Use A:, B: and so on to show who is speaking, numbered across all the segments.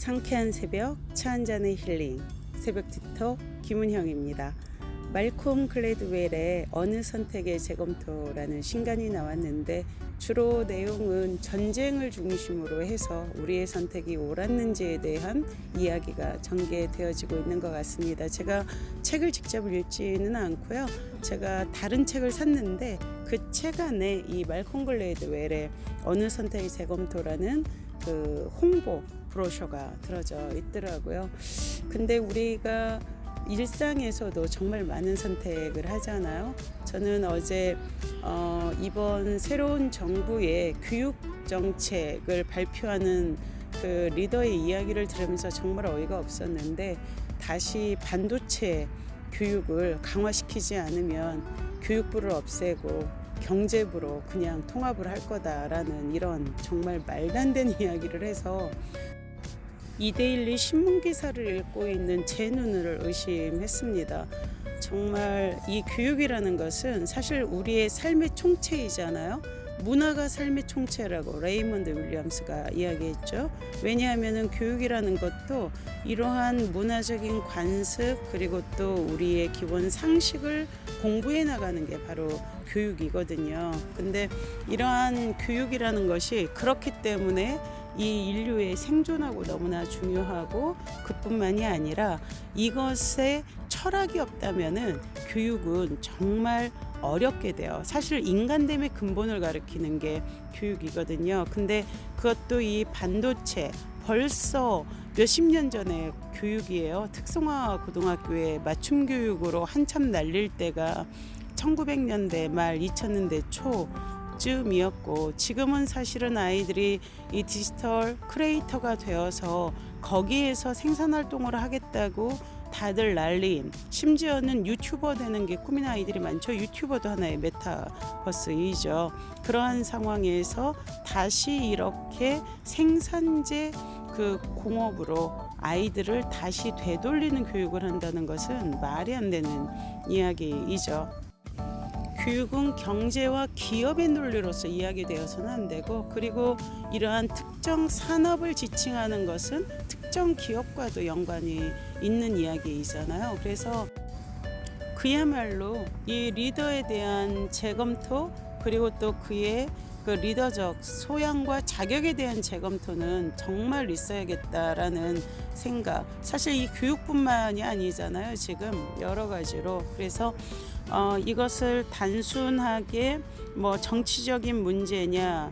A: 상쾌한 새벽, 차 한잔의 힐링, 새벽 틱톡 김은형입니다. 말콤 글래드웰의 어느 선택의 재검토라는 신간이 나왔는데 주로 내용은 전쟁을 중심으로 해서 우리의 선택이 옳았는지에 대한 이야기가 전개되어지고 있는 것 같습니다. 제가 책을 직접 읽지는 않고요. 제가 다른 책을 샀는데 그 책 안에 이 말콤 글래드웰의 어느 선택의 재검토라는 그 홍보 브로셔가 들어져 있더라고요. 근데 우리가 일상에서도 정말 많은 선택을 하잖아요. 저는 어제 이번 새로운 정부의 교육 정책을 발표하는 그 리더의 이야기를 들으면서 정말 어이가 없었는데, 다시 반도체 교육을 강화시키지 않으면 교육부를 없애고 경제부로 그냥 통합을 할 거다라는 이런 정말 말도 안 되는 이야기를 해서 이데일리 신문 기사를 읽고 있는 제 눈을 의심했습니다. 정말 이 교육이라는 것은 사실 우리의 삶의 총체이잖아요. 문화가 삶의 총체라고 레이먼드 윌리엄스가 이야기했죠. 왜냐하면 교육이라는 것도 이러한 문화적인 관습, 그리고 또 우리의 기본 상식을 공부해 나가는 게 바로 교육이거든요. 근데 이러한 교육이라는 것이 그렇기 때문에 이 인류의 생존하고 너무나 중요하고, 그뿐만이 아니라 이것에 철학이 없다면은 교육은 정말 어렵게 돼요. 사실 인간됨의 근본을 가리키는 게 교육이거든요. 근데 그것도 이 반도체 벌써 몇십 년 전의 교육이에요. 특성화 고등학교에 맞춤 교육으로 한참 날릴 때가 1900년대 말 2000년대 초 쯤이었고, 지금은 사실은 아이들이 이 디지털 크리에이터가 되어서 거기에서 생산활동을 하겠다고 다들 난린, 심지어는 유튜버 되는 게 꿈인 아이들이 많죠. 유튜버도 하나의 메타버스이죠. 그러한 상황에서 다시 이렇게 생산재 그 공업으로 아이들을 다시 되돌리는 교육을 한다는 것은 말이 안 되는 이야기이죠. 교육은 경제와 기업의 논리로서 이야기되어서는 안 되고, 그리고 이러한 특정 산업을 지칭하는 것은 특정 기업과도 연관이 있는 이야기이잖아요. 그래서 그야말로 이 리더에 대한 재검토, 그리고 또 그의 그 리더적 소양과 자격에 대한 재검토는 정말 있어야겠다라는 생각. 사실 이 교육뿐만이 아니잖아요. 지금 여러 가지로. 그래서 이것을 단순하게 뭐 정치적인 문제냐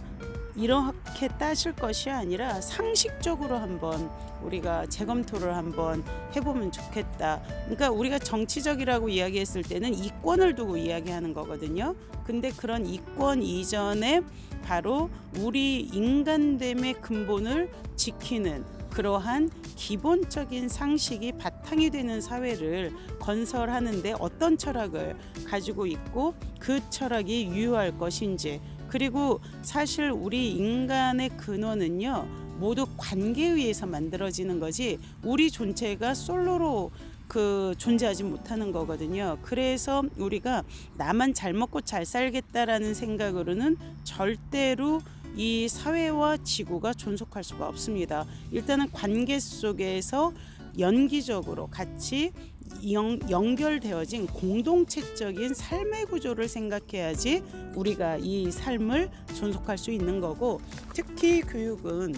A: 이렇게 따질 것이 아니라 상식적으로 한번 우리가 재검토를 한번 해보면 좋겠다. 그러니까 우리가 정치적이라고 이야기했을 때는 이권을 두고 이야기하는 거거든요. 근데 그런 이권 이전에 바로 우리 인간됨의 근본을 지키는 그러한 기본적인 상식이 바탕이 되는 사회를 건설하는데 어떤 철학을 가지고 있고 그 철학이 유효할 것인지, 그리고 사실 우리 인간의 근원은요 모두 관계에 의해서 만들어지는 거지 우리 존재가 솔로로 존재하지 못하는 거거든요. 그래서 우리가 나만 잘 먹고 잘 살겠다라는 생각으로는 절대로 이 사회와 지구가 존속할 수가 없습니다. 일단은 관계 속에서 연기적으로 같이 연결되어진 공동체적인 삶의 구조를 생각해야지 우리가 이 삶을 존속할 수 있는 거고, 특히 교육은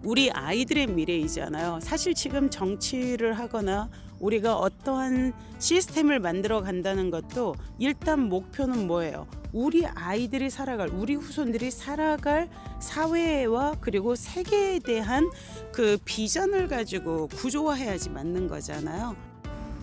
A: 우리 아이들의 미래이잖아요. 사실 지금 정치를 하거나 우리가 어떠한 시스템을 만들어 간다는 것도 일단 목표는 뭐예요? 우리 아이들이 살아갈, 우리 후손들이 살아갈 사회와 그리고 세계에 대한 그 비전을 가지고 구조화해야지 맞는 거잖아요.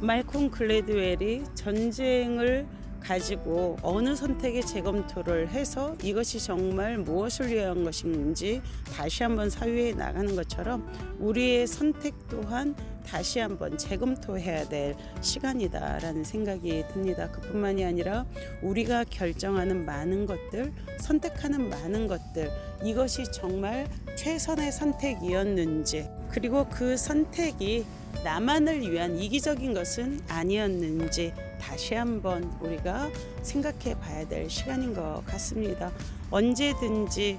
A: 말콤 글래드웰이 전쟁을 가지고 어느 선택의 재검토를 해서 이것이 정말 무엇을 위한 것인지 다시 한번 사유해 나가는 것처럼 우리의 선택 또한 다시 한번 재검토해야 될 시간이다라는 생각이 듭니다. 그뿐만이 아니라 우리가 결정하는 많은 것들, 선택하는 많은 것들, 이것이 정말 최선의 선택이었는지, 그리고 그 선택이 나만을 위한 이기적인 것은 아니었는지 다시 한번 우리가 생각해 봐야 될 시간인 것 같습니다. 언제든지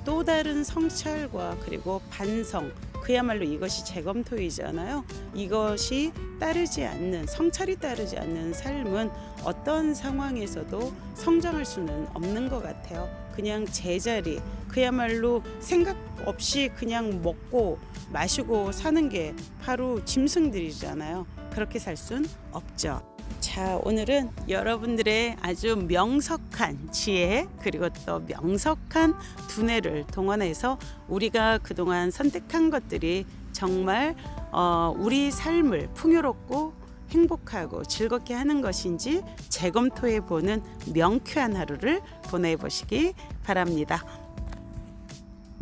A: 또 다른 성찰과 그리고 반성, 그야말로 이것이 재검토이잖아요. 이것이 따르지 않는, 성찰이 따르지 않는 삶은 어떤 상황에서도 성장할 수는 없는 것 같아요. 그냥 제자리, 그야말로 생각 없이 그냥 먹고 마시고 사는 게 바로 짐승들이잖아요. 그렇게 살 순 없죠. 자, 오늘은 여러분들의 아주 명석한 지혜, 그리고 또 명석한 두뇌를 동원해서 우리가 그동안 선택한 것들이 정말 우리 삶을 풍요롭고 행복하고 즐겁게 하는 것인지 재검토해 보는 명쾌한 하루를 보내보시기 바랍니다.